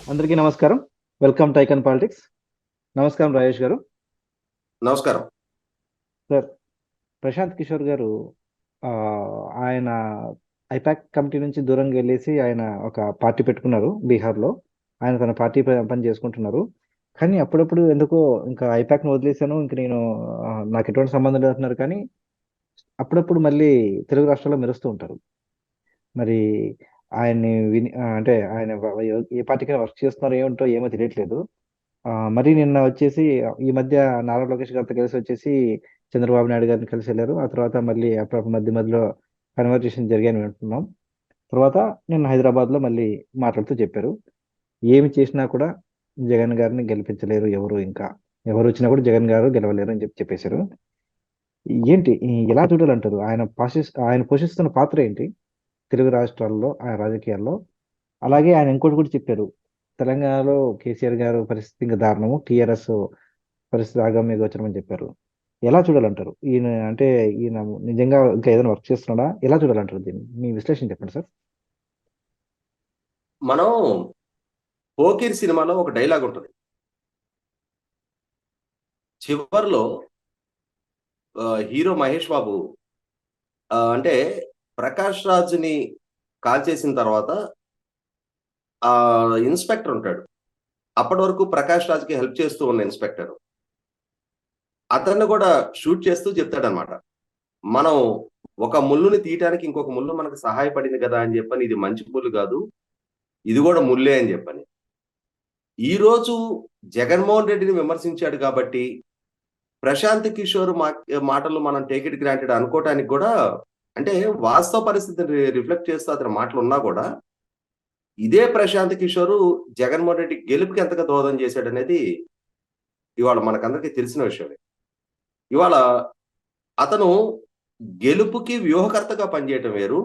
అందరికీ నమస్కారం. Welcome to icon politics. నమస్కారం రాజేష్ గారు. నమస్కారం. సార్, ప్రశాంత్ కిషోర్ గారు ఆయన ఐపాక్ కమిటీ నుంచి దూరంగా వెళ్ళేసి ఆయన ఒక పార్టీ పెట్టుకున్నారు బీహార్‌లో. ఆయన తన పార్టీ పని చేసుకుంటున్నారు. కానీ అప్పుడప్పుడు ఎందుకో ఇంకా ఐపాక్‌ని వదిలేసాను. ఇంక నేను నాకు ఎటువంటి సంబంధం లేదంటున్నారు. కానీ అప్పుడప్పుడు మళ్ళీ తెలుగు రాష్ట్రాల్లో మెరుస్తూ ఉంటారు. మరి ఆయన్ని అంటే ఆయన ఏ పార్టీకైనా వర్క్ చేస్తున్నారో ఏమిటో ఏమో తెలియట్లేదు. మరి నిన్న వచ్చేసి ఈ మధ్య నారా లోకేష్ గారితో కలిసి వచ్చేసి చంద్రబాబు నాయుడు గారిని కలిసి వెళ్ళారు. ఆ తర్వాత మళ్ళీ అప్పుడప్పుడు మధ్యలో కన్వర్జేషన్ జరిగాయని వింటున్నాం. తర్వాత నిన్న హైదరాబాద్లో మళ్ళీ మాట్లాడుతూ చెప్పారు, ఏమి చేసినా కూడా జగన్ గారిని గెలిపించలేరు ఎవరు, ఇంకా ఎవరు వచ్చినా కూడా జగన్ గారు గెలవలేరు అని చెప్పేశారు. ఏంటి ఎలా చూడాలంటారు? ఆయన పోషిస్తున్న పాత్ర ఏంటి తెలుగు రాష్ట్రాల్లో, ఆ రాజకీయాల్లో? అలాగే ఆయన ఇంకోటి కూడా చెప్పారు, తెలంగాణలో కేసీఆర్ గారు పరిస్థితి ఇంకా దారుణము, టీఆర్ఎస్ పరిస్థితి ఆగమ్య గోచరమని చెప్పారు. ఎలా చూడాలంటారు ఈయన? అంటే ఈయన నిజంగా ఇంకా ఏదైనా వర్క్ చేస్తున్నాడా? ఎలా చూడాలంటారు దీన్ని? మీ విశ్లేషణ చెప్పండి సార్. మనం 'పోకిరి' సినిమాలో ఒక డైలాగ్ ఉంటది. చివర్లో హీరో మహేష్ బాబు అంటే ప్రకాష్ రాజ్‌ని కాల్చేసిన తర్వాత ఇన్స్‌పెక్టర్ ఉంటాడు. అప్పటి వరకు ప్రకాష్ రాజ్‌కి హెల్ప్ చేస్తూ ఉన్న ఇన్స్‌పెక్టర్. అతన్ని కూడా షూట్ చేస్తూ చెప్తాడన్నమాట. మనం ఒక ముల్లుని తీయటానికి ఇంకొక ముల్లు మనకు సహాయపడింది కదా! అని చెప్పని, ఇది మంచి ముల్లు కాదు. ఇది కూడా ముల్లే అని చెప్పని. ఈరోజు జగన్మోహన్ రెడ్డిని విమర్శించాడు కాబట్టి ప్రశాంత్ కిషోర్ మాటలు మనం టేక్ ఇట్ గ్రాంటెడ్ అనుకోవటానికి కూడా, అంటే వాస్తవ పరిస్థితిని రిఫ్లెక్ట్ చేస్తూ అతని మాటలు ఉన్నా కూడా, ఇదే ప్రశాంత్ కిషోర్ జగన్మోహన్ రెడ్డి గెలుపుకి ఎంతగా దోహదం చేశాడనేది ఇవాళ మనకందరికీ తెలిసిన విషయమే. ఇవాళ అతను గెలుపుకి వ్యూహకర్తగా పనిచేయటం వేరు.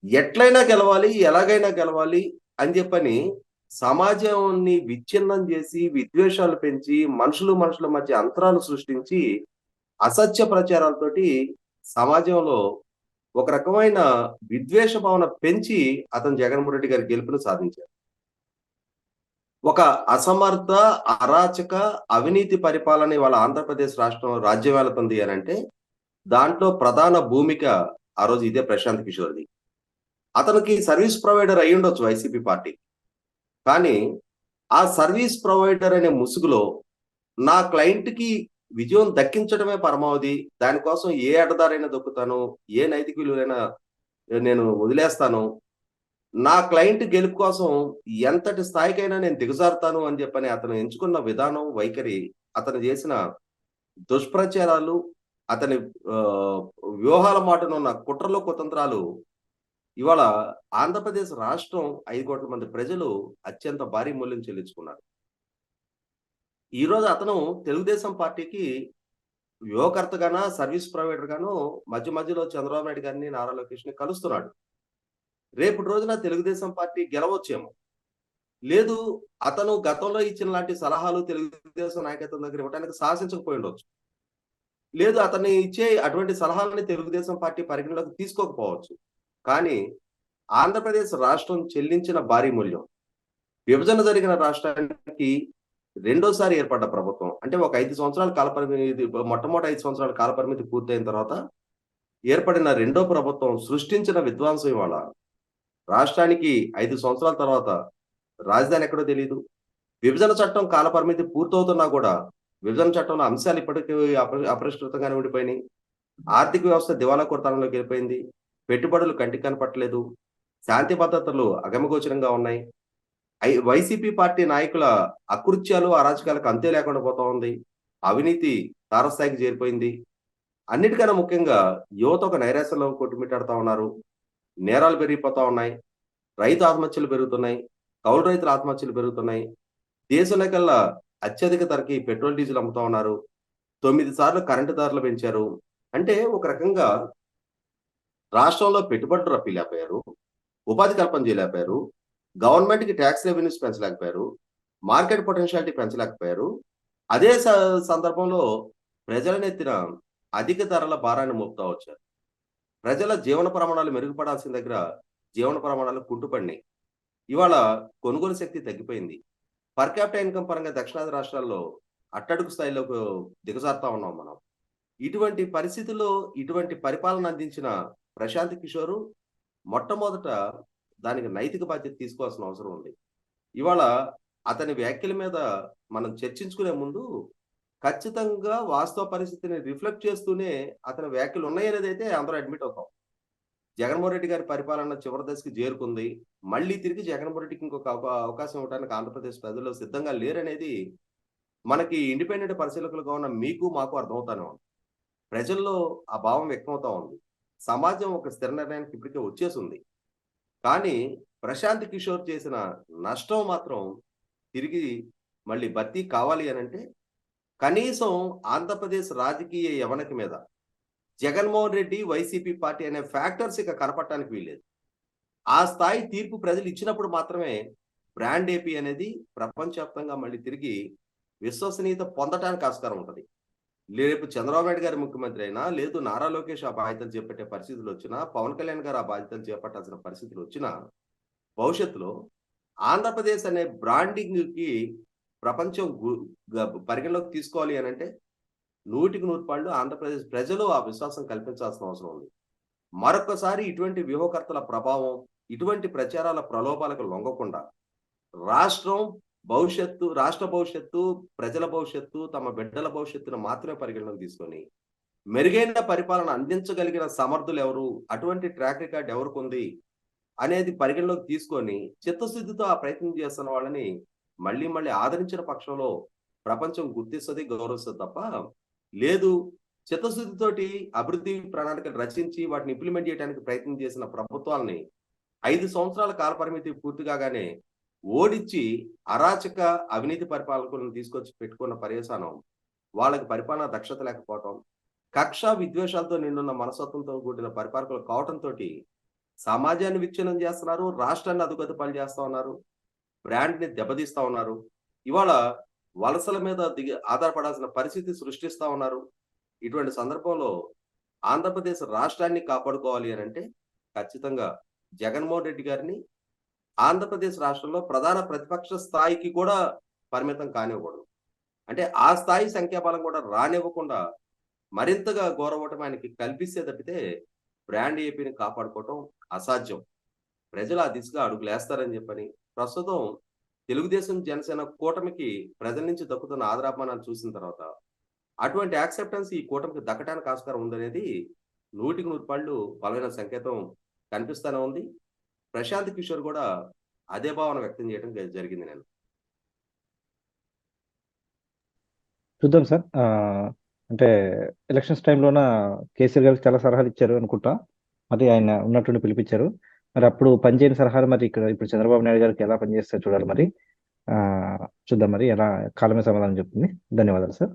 ఎట్లైనా గెలవాలి, ఎలాగైనా గెలవాలి అని చెప్పని సమాజాన్ని విచ్ఛిన్నం చేసి, విద్వేషాలు పెంచి, మనుషుల మధ్య అంతరాలు సృష్టించి, అసత్య ప్రచారాలతోటి సమాజంలో ఒక రకమైన విద్వేష భావన పెంచి అతను జగన్మోహన్ రెడ్డి గారి గెలుపును సాధించారు. ఒక అసమర్థ, అరాచక, అవినీతి పరిపాలన ఇవాళ ఆంధ్రప్రదేశ్ రాష్ట్రం రాజ్యమేలుతుంది అనంటే, దాంట్లో ప్రధాన భూమిక ఆ రోజు ఇదే ప్రశాంత్ కిషోర్‌ది. అతనికి సర్విస్ ప్రొవైడర్ అయ్యుండొచ్చు వైసీపీ పార్టీ. కానీ ఆ సర్విస్ ప్రొవైడర్ అనే ముసుగులో నా క్లయింట్‌కి విజయం దక్కించడమే పరమావధి. దానికోసం ఏ అడ్డదారైనా దొక్కుతాను. ఏ నైతిక విలువలైనా నేను వదిలేస్తాను. నా క్లయింట్ గెలుపు కోసం ఎంతటి స్థాయికైనా నేను దిగజారుతాను అని చెప్పని అతను ఎంచుకున్న విధానం, వైఖరి, అతను చేసిన దుష్ప్రచారాలు, అతని ఆహ్, వ్యూహాల మాటునున్న కుట్రలు, కుతంత్రాలు ఇవాళ ఆంధ్రప్రదేశ్ రాష్ట్రం 5,00,00,000 మంది ప్రజలు అత్యంత భారీ మూల్యం చెల్లించుకున్నారు. ఈరోజు అతను తెలుగుదేశం పార్టీకి వ్యూహకర్తగానో, సర్విస్ ప్రొవైడర్ గానో మధ్యలో చంద్రబాబు నాయుడు గారిని, నారా లోకేష్‌ని కలుస్తున్నాడు. రేపటి రోజున తెలుగుదేశం పార్టీ గెలవచ్చేమో. లేదు, అతను గతంలో ఇచ్చిన లాంటి సలహాలు తెలుగుదేశం నాయకత్వం దగ్గర ఇవ్వడానికి సాహసించకపోయి ఉండొచ్చు. లేదు, అతన్ని ఇచ్చే అటువంటి సలహాలని తెలుగుదేశం పార్టీ పరిగణలోకి తీసుకోకపోవచ్చు. కానీ ఆంధ్రప్రదేశ్ రాష్ట్రం చెల్లించిన భారీ మూల్యం, విభజన జరిగిన రాష్ట్రానికి రెండోసారి ఏర్పడ్డ ప్రభుత్వం. అంటే ఒక 5 సంవత్సరాల కాలపరిమితి, మొట్టమొదటి 5 సంవత్సరాల కాలపరిమితి పూర్తయిన తర్వాత ఏర్పడిన రెండో ప్రభుత్వం సృష్టించిన విధ్వంసం ఇవాళ రాష్ట్రానికి 5 సంవత్సరాల తర్వాత రాజధాని ఎక్కడో తెలీదు. విభజన చట్టం కాలపరిమితి పూర్తవుతున్నా కూడా విభజన చట్టంలో అంశాలు ఇప్పటికీ అపరిష్కృతంగానే ఉండిపోయినాయి. ఆర్థిక వ్యవస్థ దివాలా కొట్టడంలోకి వెళ్ళిపోయింది. పెట్టుబడులు కంటికి కనపట్లేదు. శాంతి భద్రతలు అగమగోచరంగా ఉన్నాయి. వైసీపీ పార్టీ నాయకుల అకృత్యాలు, అరాచకాలకు అంతే లేకుండా పోతా ఉంది. అవినీతి తారస్థాయికి చేరిపోయింది. అన్నిటికన్నా ముఖ్యంగా యువత ఒక నైరాశ్యంలో కొట్టుమిట్టాడుతా ఉన్నారు. నేరాలు పెరిగిపోతా ఉన్నాయి. రైతు ఆత్మహత్యలు పెరుగుతున్నాయి. కౌలు రైతుల ఆత్మహత్యలు పెరుగుతున్నాయి. దేశంలోకల్లా అత్యధిక ధరకి పెట్రోల్, డీజిల్ అమ్ముతా ఉన్నారు. 9 సార్లు కరెంటు ధరలు పెంచారు. అంటే ఒక రకంగా రాష్ట్రంలో పెట్టుబడులు రప్పిలేకపోయారు. ఉపాధి కల్పన చేయలేకపోయారు. గవర్నమెంట్‌కి టాక్స్ రెవెన్యూస్ పెంచలేకపోయారు. మార్కెట్ పొటెన్షియాలిటీ పెంచలేకపోయారు. అదే సందర్భంలో ప్రజల నెత్తిన అధిక ధరల భారాన్ని మోపుతా వచ్చారు. ప్రజల జీవన ప్రమాణాలు మెరుగుపడాల్సిన దగ్గర జీవన ప్రమాణాలు కుంటుపడినాయి. ఇవాళ కొనుగోలు శక్తి తగ్గిపోయింది. పర్ క్యాపిటా ఇన్కమ్ పరంగా దక్షిణాది రాష్ట్రాల్లో అట్టడుగు స్థాయిలోకి దిగజారుతా ఉన్నాం మనం. ఇటువంటి పరిస్థితుల్లో ఇటువంటి పరిపాలన అందించిన ప్రశాంత్ కిషోర్ మొట్టమొదట దానికి నైతిక బాధ్యత తీసుకోవాల్సిన అవసరం ఉంది. ఇవాళ అతని వ్యాఖ్యల మీద మనం చర్చించుకునే ముందు ఖచ్చితంగా వాస్తవ పరిస్థితిని రిఫ్లెక్ట్ చేస్తూనే అతని వ్యాఖ్యలు ఉన్నాయనేదైతే అందరూ అడ్మిట్ అవుతాం. జగన్మోహన్ రెడ్డి గారి పరిపాలన చివరి దశకి చేరుకుంది. మళ్ళీ తిరిగి జగన్మోహన్ రెడ్డికి ఇంకొక అవకాశం ఇవ్వడానికి ఆంధ్రప్రదేశ్ ప్రజలు సిద్ధంగా లేరనేది మనకి ఇండిపెండెంట్ పరిశీలకులుగా ఉన్న మీకు, మాకు అర్థమవుతానే ఉంది. ప్రజల్లో ఆ భావం వ్యక్తమవుతా ఉంది. సమాజం ఒక స్థిర నిర్ణయానికి ఇప్పటికే వచ్చేసుంది. కానీ ప్రశాంత్ కిషోర్ చేసిన నష్టం మాత్రం తిరిగి మళ్ళీ భర్తీ కావాలి అనంటే కనీసం ఆంధ్రప్రదేశ్ రాజకీయ యవనిక మీద జగన్మోహన్ రెడ్డి, వైసీపీ పార్టీ అనే ఫ్యాక్టర్స్ ఇక కనపడటానికి వీల్లేదు. ఆ స్థాయి తీర్పు ప్రజలు ఇచ్చినప్పుడు మాత్రమే బ్రాండ్ ఏపీ అనేది ప్రపంచవ్యాప్తంగా మళ్ళీ తిరిగి విశ్వసనీయత పొందటానికి ఆస్కారం ఉంటది. రేపు చంద్రబాబు నాయుడు గారు ముఖ్యమంత్రి అయినా, లేదు నారా లోకేష్ ఆ బాధ్యతలు చేపట్టే పరిస్థితులు వచ్చినా, పవన్ కళ్యాణ్ గారు ఆ బాధ్యతలు చేపట్టాల్సిన పరిస్థితులు వచ్చినా, భవిష్యత్తులో ఆంధ్రప్రదేశ్ అనే బ్రాండింగ్‌కి ప్రపంచం పరిగణలోకి తీసుకోవాలి అనంటే 100% ఆంధ్రప్రదేశ్ ప్రజలు ఆ విశ్వాసం కల్పించాల్సిన అవసరం ఉంది. మరొక్కసారి ఇటువంటి వ్యూహకర్తల ప్రభావం, ఇటువంటి ప్రచారాల ప్రలోభాలకు లొంగకుండా రాష్ట్రం రాష్ట్ర భవిష్యత్తు, ప్రజల భవిష్యత్తు, తమ బిడ్డల భవిష్యత్తును మాత్రమే పరిగణలోకి తీసుకొని, మెరుగైన పరిపాలన అందించగలిగిన సమర్థులు ఎవరు, అటువంటి ట్రాక్ రికార్డ్ ఎవరికుంది అనేది పరిగణలోకి తీసుకొని, చిత్తశుద్ధితో ఆ ప్రయత్నం చేస్తున్న వాళ్ళని మళ్ళీ మళ్ళీ ఆదరించిన పక్షంలో ప్రపంచం గుర్తిస్తది, గౌరవిస్తది తప్ప, లేదు చిత్తశుద్ధితోటి అభివృద్ధి ప్రణాళికలు రచించి వాటిని ఇంప్లిమెంట్ చేయడానికి ప్రయత్నం చేసిన ప్రభుత్వాలని 5 సంవత్సరాల కాల పరిమితి పూర్తి కాగానే ఓడించి అరాచక అవినీతి పరిపాలకులను తీసుకొచ్చి పెట్టుకున్న పర్యవసానం వాళ్ళకి పరిపాలన దక్షత లేకపోవటం, కక్ష విద్వేషాలతో నిండున్న మనస్తత్వంతో కూడిన పరిపాలకులు కావటంతోటి సమాజాన్ని విచ్ఛిన్నం చేస్తున్నారు, రాష్ట్రాన్ని అదుగతి పాలు చేస్తా ఉన్నారు, బ్రాండ్‌ని దెబ్బతీస్తా ఉన్నారు. ఇవాళ వలసల మీద ఆధారపడాల్సిన పరిస్థితి సృష్టిస్తా ఉన్నారు. ఇటువంటి సందర్భంలో ఆంధ్రప్రదేశ్ రాష్ట్రాన్ని కాపాడుకోవాలి అనంటే ఖచ్చితంగా జగన్మోహన్ రెడ్డి గారిని ఆంధ్రప్రదేశ్ రాష్ట్రంలో ప్రధాన ప్రతిపక్ష స్థాయికి కూడా పరిమితం కానివ్వకూడదు. అంటే ఆ స్థాయి సంఖ్యాబలం కూడా రానివ్వకుండా మరింతగా ఘోర ఓటమి ఆయనకి కల్పిస్తే తప్పితే బ్రాండ్ ఏపీని కాపాడుకోవటం అసాధ్యం. ప్రజలు ఆ దిశగా అడుగులేస్తారని చెప్పని ప్రస్తుతం తెలుగుదేశం, జనసేన కూటమికి ప్రజల నుంచి దక్కుతున్న ఆదరాభిమానాలు చూసిన తర్వాత అటువంటి యాక్సెప్టెన్స్ ఈ కూటమికి దక్కడానికి ఆస్కారం ఉందనేది 100% బలమైన సంకేతం కనిపిస్తానే ఉంది. ప్రశాంత్ కిషోర్ కూడా అదే భావన వ్యక్తం చేయడం జరిగింది నేను. చూద్దాం సార్. అంటే ఎలక్షన్స్ టైంలోన కేసీఆర్ గారికి చాలా సలహాలు ఇచ్చారు అనుకుంటా. మరి ఆయన ఉన్నట్టుండి పిలిపించారు. మరి అప్పుడు పనిచేయని సలహాలు మరి ఇప్పుడు చంద్రబాబు నాయుడు గారికి ఎలా పనిచేస్తారో చూడాలి మరి. చూద్దాం మరి ఎలా కాలమే సమాధానం చెప్తుంది. ధన్యవాదాలు సార్.